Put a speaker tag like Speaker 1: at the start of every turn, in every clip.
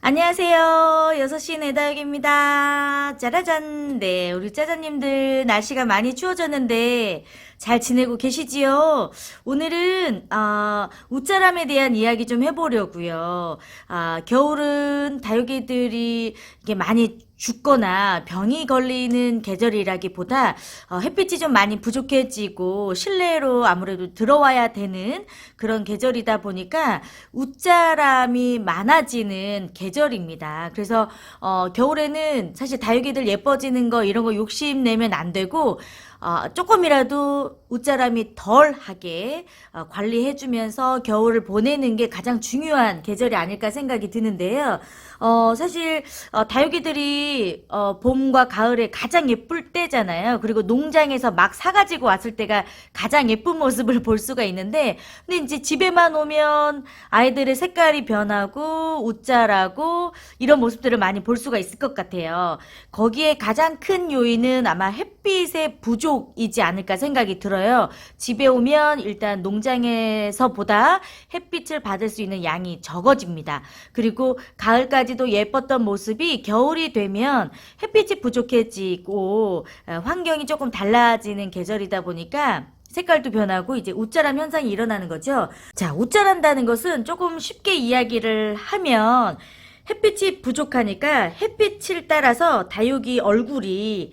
Speaker 1: 안녕하세요. 6시 내다육입니다. 짜라잔. 네, 우리 짜자님들 날씨가 많이 추워졌는데 잘 지내고 계시지요? 오늘은 웃자람에 대한 이야기 좀 해보려고요. 겨울은 다육이들이 이게 많이 죽거나 병이 걸리는 계절이라기보다 햇빛이 좀 많이 부족해지고 실내로 아무래도 들어와야 되는 그런 계절이다 보니까 웃자람이 많아지는 계절입니다. 그래서 겨울에는 사실 다육이들 예뻐지는 거 이런 거 욕심내면 안 되고 조금이라도 웃자람이 덜하게 관리해주면서 겨울을 보내는 게 가장 중요한 계절이 아닐까 생각이 드는데요. 사실 다육이들이 봄과 가을에 가장 예쁠 때잖아요. 그리고 농장에서 막 사가지고 왔을 때가 가장 예쁜 모습을 볼 수가 있는데, 근데 이제 집에만 오면 아이들의 색깔이 변하고 웃자라고 이런 모습들을 많이 볼 수가 있을 것 같아요. 거기에 가장 큰 요인은 아마 햇빛의 부족이지 않을까 생각이 들어요. 집에 오면 일단 농장에서보다 햇빛을 받을 수 있는 양이 적어집니다. 그리고 가을까지도 예뻤던 모습이 겨울이 되면 햇빛이 부족해지고 환경이 조금 달라지는 계절이다 보니까 색깔도 변하고 이제 웃자람 현상이 일어나는 거죠. 자, 웃자란다는 것은 조금 쉽게 이야기를 하면 햇빛이 부족하니까 햇빛을 따라서 다육이 얼굴이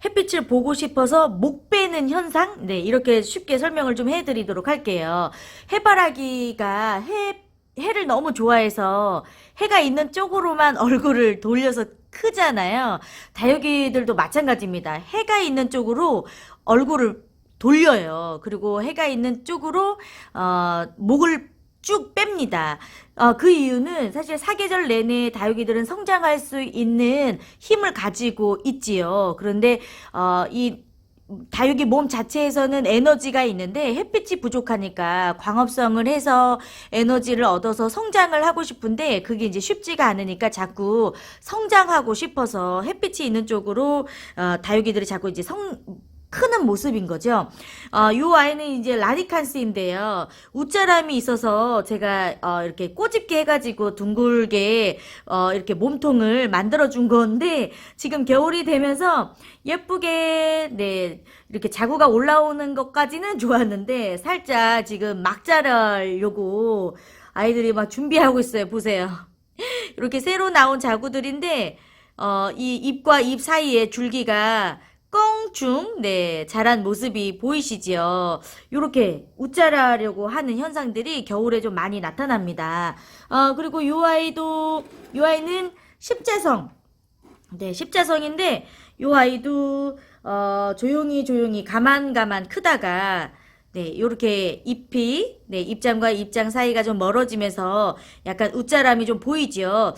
Speaker 1: 햇빛을 보고 싶어서 목 베는 현상? 네, 이렇게 쉽게 설명을 좀 해드리도록 할게요. 해바라기가 해를 너무 좋아해서 해가 있는 쪽으로만 얼굴을 돌려서 크잖아요. 다육이들도 마찬가지입니다. 해가 있는 쪽으로 얼굴을 돌려요. 그리고 해가 있는 쪽으로 목을 쭉 뺍니다. 그 이유는 사실 사계절 내내 다육이들은 성장할 수 있는 힘을 가지고 있지요. 그런데 이 다육이 몸 자체에서는 에너지가 있는데 햇빛이 부족하니까 광합성을 해서 에너지를 얻어서 성장을 하고 싶은데 그게 이제 쉽지가 않으니까 자꾸 성장하고 싶어서 햇빛이 있는 쪽으로 다육이들이 자꾸 이제 크는 모습인 거죠. 요 아이는 이제 라디칸스인데요. 웃자람이 있어서 제가 이렇게 꼬집게 해가지고 둥글게 이렇게 몸통을 만들어 준 건데 지금 겨울이 되면서 예쁘게 네 이렇게 자구가 올라오는 것까지는 좋았는데 살짝 지금 막 자라려고 아이들이 막 준비하고 있어요. 보세요. 이렇게 새로 나온 자구들인데 이 잎과 잎 사이에 줄기가 껑충 네 자란 모습이 보이시지요. 요렇게 웃자라려고 하는 현상들이 겨울에 좀 많이 나타납니다. 그리고 요 아이는 십자성 네 십자성인데 요 아이도 조용히 조용히 가만 크다가 네, 요렇게 잎이, 네, 잎장과 잎장 사이가 좀 멀어지면서 약간 웃자람이 좀 보이죠.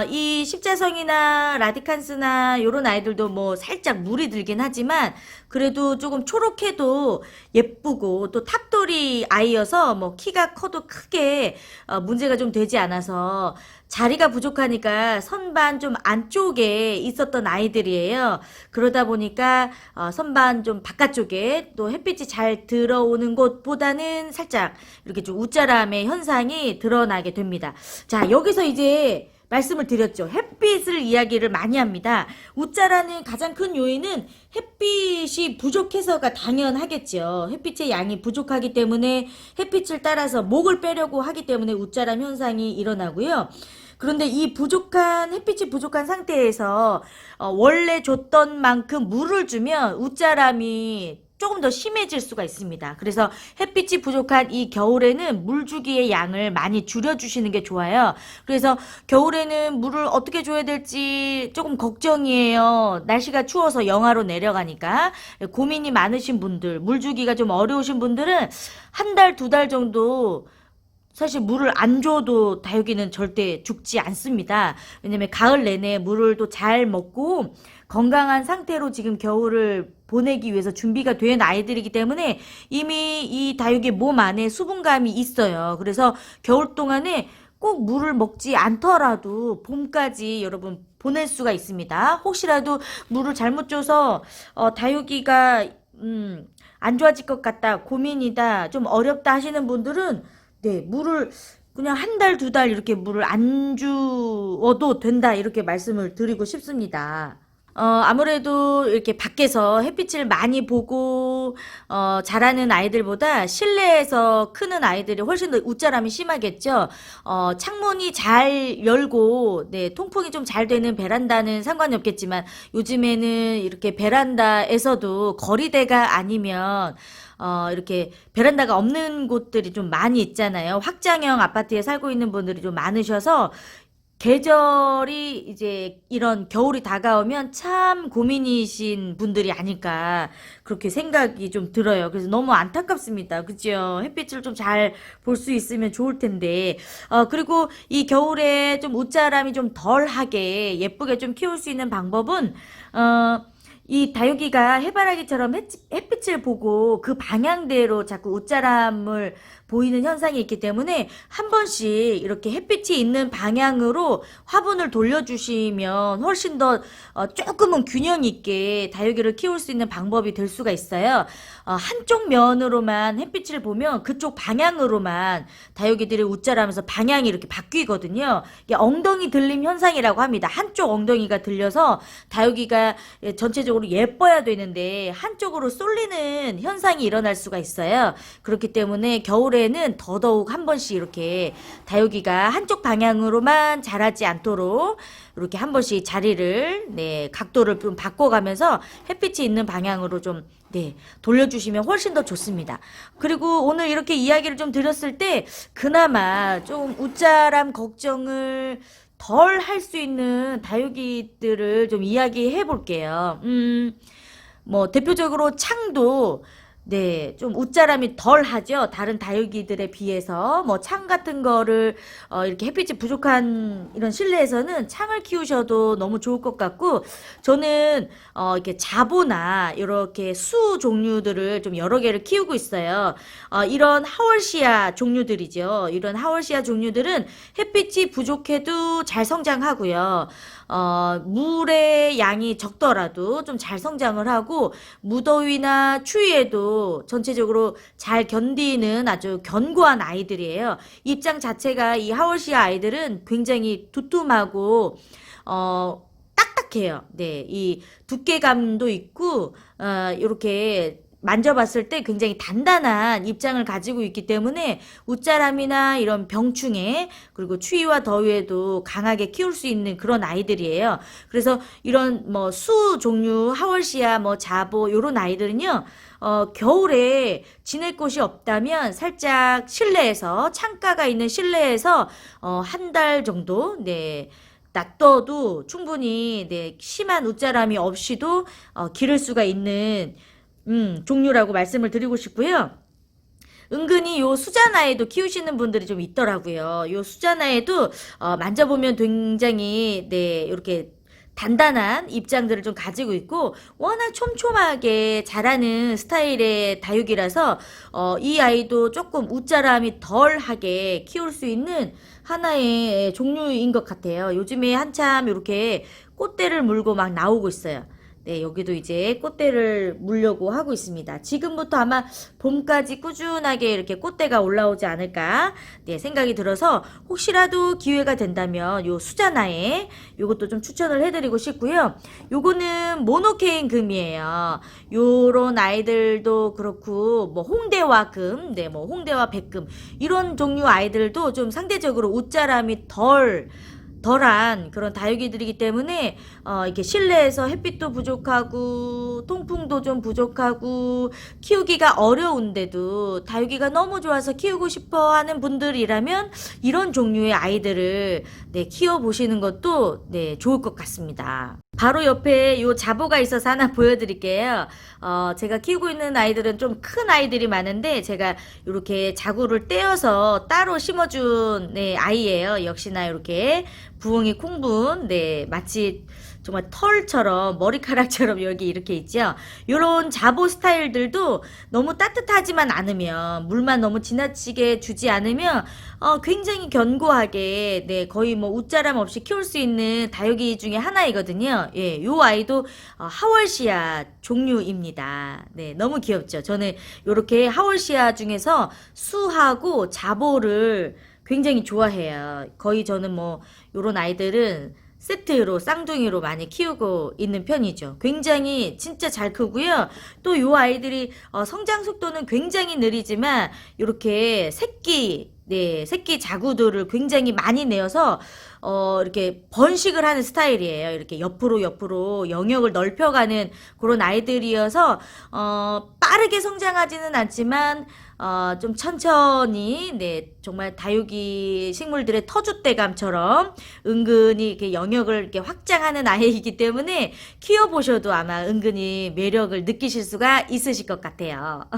Speaker 1: 이 십자성이나 라디칸스나 요런 아이들도 뭐 살짝 물이 들긴 하지만 그래도 조금 초록해도 예쁘고 또 탑돌이 아이여서 뭐 키가 커도 크게 문제가 좀 되지 않아서 자리가 부족하니까 선반 좀 안쪽에 있었던 아이들이에요. 그러다 보니까 선반 좀 바깥쪽에 또 햇빛이 잘 들어오는 곳보다는 살짝 이렇게 좀 웃자람의 현상이 드러나게 됩니다. 자, 여기서 이제 말씀을 드렸죠. 햇빛을 이야기를 많이 합니다. 웃자라는 가장 큰 요인은 햇빛이 부족해서가 당연하겠죠. 햇빛의 양이 부족하기 때문에 햇빛을 따라서 목을 빼려고 하기 때문에 웃자람 현상이 일어나고요. 그런데 이 햇빛이 부족한 상태에서 원래 줬던 만큼 물을 주면 웃자람이 조금 더 심해질 수가 있습니다. 그래서 햇빛이 부족한 이 겨울에는 물주기의 양을 많이 줄여주시는 게 좋아요. 그래서 겨울에는 물을 어떻게 줘야 될지 조금 걱정이에요. 날씨가 추워서 영하로 내려가니까. 고민이 많으신 분들, 물주기가 좀 어려우신 분들은 한 달, 두 달 정도 사실 물을 안 줘도 다육이는 절대 죽지 않습니다. 왜냐면 가을 내내 물을 또 잘 먹고 건강한 상태로 지금 겨울을 보내기 위해서 준비가 된 아이들이기 때문에 이미 이 다육이 몸 안에 수분감이 있어요. 그래서 겨울 동안에 꼭 물을 먹지 않더라도 봄까지 여러분 보낼 수가 있습니다. 혹시라도 물을 잘못 줘서 다육이가 안 좋아질 것 같다, 고민이다, 좀 어렵다 하시는 분들은 네, 물을 그냥 한 달, 두 달 이렇게 물을 안 주어도 된다. 이렇게 말씀을 드리고 싶습니다. 아무래도 이렇게 밖에서 햇빛을 많이 보고, 자라는 아이들보다 실내에서 크는 아이들이 훨씬 더 웃자람이 심하겠죠. 창문이 잘 열고, 네, 통풍이 좀 잘 되는 베란다는 상관이 없겠지만, 요즘에는 이렇게 베란다에서도 거리대가 아니면, 이렇게 베란다가 없는 곳들이 좀 많이 있잖아요. 확장형 아파트에 살고 있는 분들이 좀 많으셔서, 계절이 이제 이런 겨울이 다가오면 참 고민이신 분들이 아닐까 그렇게 생각이 좀 들어요. 그래서 너무 안타깝습니다. 그죠? 햇빛을 좀 잘 볼 수 있으면 좋을 텐데. 그리고 이 겨울에 좀 옷자람이 좀 덜하게 예쁘게 좀 키울 수 있는 방법은 이 다육이가 해바라기처럼 햇빛을 보고 그 방향대로 자꾸 옷자람을 보이는 현상이 있기 때문에 한 번씩 이렇게 햇빛이 있는 방향으로 화분을 돌려주시면 훨씬 더 조금은 균형 있게 다육이를 키울 수 있는 방법이 될 수가 있어요. 한쪽 면으로만 햇빛을 보면 그쪽 방향으로만 다육이들이 웃자라면서 방향이 이렇게 바뀌거든요. 이게 엉덩이 들림 현상이라고 합니다. 한쪽 엉덩이가 들려서 다육이가 전체적으로 예뻐야 되는데 한쪽으로 쏠리는 현상이 일어날 수가 있어요. 그렇기 때문에 겨울에는 더더욱 한 번씩 이렇게 다육이가 한쪽 방향으로만 자라지 않도록 이렇게 한 번씩 자리를, 네, 각도를 좀 바꿔가면서 햇빛이 있는 방향으로 좀, 네, 돌려주시면 훨씬 더 좋습니다. 그리고 오늘 이렇게 이야기를 좀 드렸을 때 그나마 좀 웃자람 걱정을 덜 할 수 있는 다육이들을 좀 이야기해 볼게요. 뭐 대표적으로 창도, 네, 좀 웃자람이 덜 하죠. 다른 다육이들에 비해서. 뭐 창 같은 거를, 이렇게 햇빛이 부족한 이런 실내에서는 창을 키우셔도 너무 좋을 것 같고, 저는, 이렇게 자보나, 이렇게 수 종류들을 좀 여러 개를 키우고 있어요. 이런 하월시아 종류들이죠. 이런 하월시아 종류들은 햇빛이 부족해도 잘 성장하고요. 물의 양이 적더라도 좀 잘 성장을 하고, 무더위나 추위에도 전체적으로 잘 견디는 아주 견고한 아이들이에요. 입장 자체가 이 하월시아 아이들은 굉장히 두툼하고, 딱딱해요. 네, 이 두께감도 있고, 이렇게 만져봤을 때 굉장히 단단한 입장을 가지고 있기 때문에 웃자람이나 이런 병충해 그리고 추위와 더위에도 강하게 키울 수 있는 그런 아이들이에요. 그래서 이런 뭐 수 종류 하월시아 뭐 자보 요런 아이들은요. 겨울에 지낼 곳이 없다면 살짝 실내에서 창가가 있는 실내에서 한 달 정도, 네, 놔둬도 충분히, 네, 심한 웃자람이 없이도 기를 수가 있는 종류라고 말씀을 드리고 싶고요. 은근히 요 수자나에도 키우시는 분들이 좀 있더라고요. 요 수자나에도 만져보면 굉장히, 네, 이렇게 단단한 입장들을 좀 가지고 있고 워낙 촘촘하게 자라는 스타일의 다육이라서 이 아이도 조금 웃자람이 덜하게 키울 수 있는 하나의 종류인 것 같아요. 요즘에 한참 이렇게 꽃대를 물고 막 나오고 있어요. 네, 여기도 이제 꽃대를 물려고 하고 있습니다. 지금부터 아마 봄까지 꾸준하게 이렇게 꽃대가 올라오지 않을까, 네, 생각이 들어서 혹시라도 기회가 된다면 요 수자나에 요것도 좀 추천을 해드리고 싶고요. 요거는 모노케인 금이에요. 요런 아이들도 그렇고 뭐 홍대와 금, 네, 뭐 홍대와 백금 이런 종류 아이들도 좀 상대적으로 웃자람이 덜한 그런 다육이들이기 때문에 이렇게 실내에서 햇빛도 부족하고 통풍도 좀 부족하고 키우기가 어려운데도 다육이가 너무 좋아서 키우고 싶어 하는 분들이라면 이런 종류의 아이들을, 네, 키워보시는 것도, 네, 좋을 것 같습니다. 바로 옆에 요 자보가 있어서 하나 보여드릴게요. 제가 키우고 있는 아이들은 좀 큰 아이들이 많은데 제가 이렇게 자구를 떼어서 따로 심어준, 네, 아이예요. 역시나 이렇게 부엉이 콩분, 네, 마치 정말 털처럼 머리카락처럼 여기 이렇게 있죠. 요런 자보 스타일들도 너무 따뜻하지만 않으면 물만 너무 지나치게 주지 않으면 굉장히 견고하게, 네, 거의 뭐 웃자람 없이 키울 수 있는 다육이 중에 하나이거든요. 예, 요 아이도 하월시아 종류입니다. 네, 너무 귀엽죠. 저는 요렇게 하월시아 중에서 수하고 자보를 굉장히 좋아해요. 거의 저는 뭐 요런 아이들은 세트로 쌍둥이로 많이 키우고 있는 편이죠. 굉장히 진짜 잘 크고요. 또 요 아이들이 성장 속도는 굉장히 느리지만 이렇게 새끼 자구들을 굉장히 많이 내어서 이렇게 번식을 하는 스타일이에요. 이렇게 옆으로 영역을 넓혀가는 그런 아이들이어서 빠르게 성장하지는 않지만 좀 천천히, 네, 정말 다육이 식물들의 터줏대감처럼 은근히 이렇게 영역을 이렇게 확장하는 아이이기 때문에 키워보셔도 아마 은근히 매력을 느끼실 수가 있으실 것 같아요.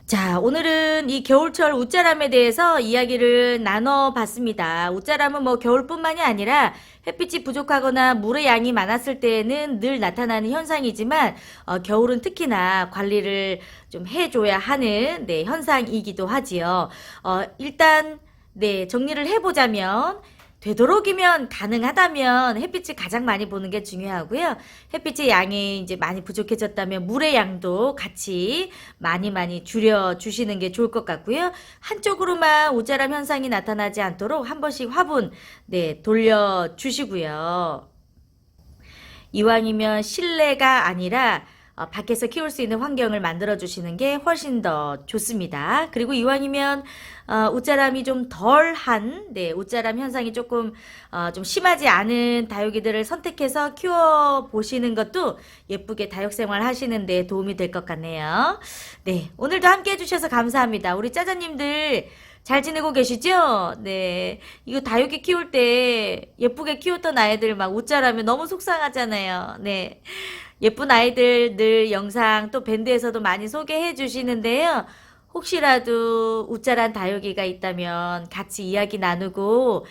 Speaker 1: 자, 오늘은 이 겨울철 웃자람에 대해서 이야기를 나눠봤습니다. 웃자람은 뭐 겨울뿐만이 아니라 햇빛이 부족하거나 물의 양이 많았을 때에는 늘 나타나는 현상이지만 겨울은 특히나 관리를 좀 해줘야 하는 네, 현상이기도 하지요. 일단 네, 정리를 해보자면 되도록이면 가능하다면 햇빛을 가장 많이 보는 게 중요하고요. 햇빛의 양이 이제 많이 부족해졌다면 물의 양도 같이 많이 줄여 주시는 게 좋을 것 같고요. 한쪽으로만 오자람 현상이 나타나지 않도록 한 번씩 화분 네, 돌려 주시고요. 이왕이면 실내가 아니라 밖에서 키울 수 있는 환경을 만들어 주시는 게 훨씬 더 좋습니다. 그리고 이왕이면 웃자람이 좀 덜한 네, 웃자람 현상이 조금 좀 심하지 않은 다육이들을 선택해서 키워 보시는 것도 예쁘게 다육 생활 하시는 데 도움이 될 것 같네요. 네, 오늘도 함께 해주셔서 감사합니다. 우리 짜자님들 잘 지내고 계시죠? 네. 이거 다육이 키울 때 예쁘게 키웠던 아이들 막 웃자라면 너무 속상하잖아요. 네. 예쁜 아이들 늘 영상 또 밴드에서도 많이 소개해 주시는데요. 혹시라도 웃자란 다육이가 있다면 같이 이야기 나누고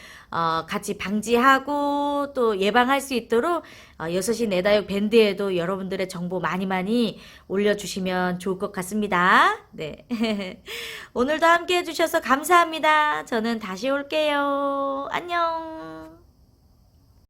Speaker 1: 같이 방지하고 또 예방할 수 있도록 6시 내다육 밴드에도 여러분들의 정보 많이 올려주시면 좋을 것 같습니다. 네. 오늘도 함께 해주셔서 감사합니다. 저는 다시 올게요. 안녕.